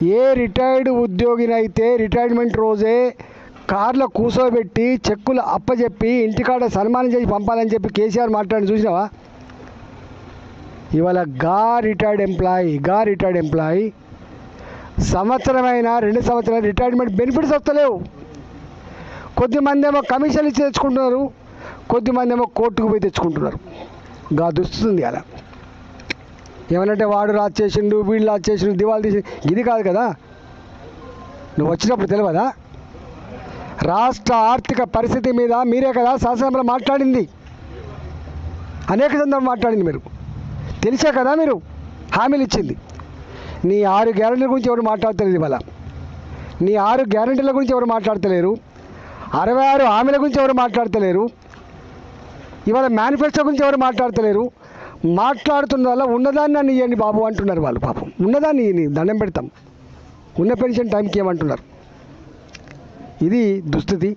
ఏ retired ఉద్యోగినైతే retirement రోజే కార్లో కూర్చోబెట్టి చెక్కులు అప్పచెప్పి ఇంటికాడ సన్మానం చేసి పంపాలని చెప్పి కేసీఆర్ మాట్లాడి చూసినావా? ఇవాళ రిటైర్డ్ ఎంప్లాయీ సంవత్సరమైనా 2 సంవత్సరాలు రిటైర్మెంట్ బెనిఫిట్స్ వస్తలేవు. కొద్దిమంది ఏమో కమిషన్లు ఇచ్చి తెచ్చుకుంటున్నారు, కొద్దిమంది ఏమో కోర్టుకు పోయి తెచ్చుకుంటున్నారు. దుస్తుంది అలా ఏమనంటే వాడు రాజు చేసిండు, వీళ్ళు రాజు చేసిండు, దివాళి తీసి ఇది కాదు కదా. నువ్వు వచ్చినప్పుడు తెలియదా? రాష్ట్ర ఆర్థిక పరిస్థితి మీద మీరే కదా శాసనసభలో మాట్లాడింది, అనేక సందర్భాలు మాట్లాడింది. మీరు తెలిసే కదా మీరు హామీలు ఇచ్చింది. నీ 6 గ్యారెంటీల గురించి ఎవరు మాట్లాడతలేదు. ఇవాళ నీ 6 గ్యారెంటీల గురించి ఎవరు మాట్లాడతలేరు, 66 హామీల గురించి ఎవరు మాట్లాడతలేరు, ఇవాళ మేనిఫెస్టో గురించి ఎవరు మాట్లాడతలేరు. మాట్లాడుతున్న వల్ల ఉన్నదాన్ని నన్ను ఇవ్వండి బాబు అంటున్నారు వాళ్ళు. పాపం ఉన్నదాన్ని దండం పెడతాం, ఉన్న పెన్షన్ టైంకి ఏమంటున్నారు. ఇది దుస్థితి.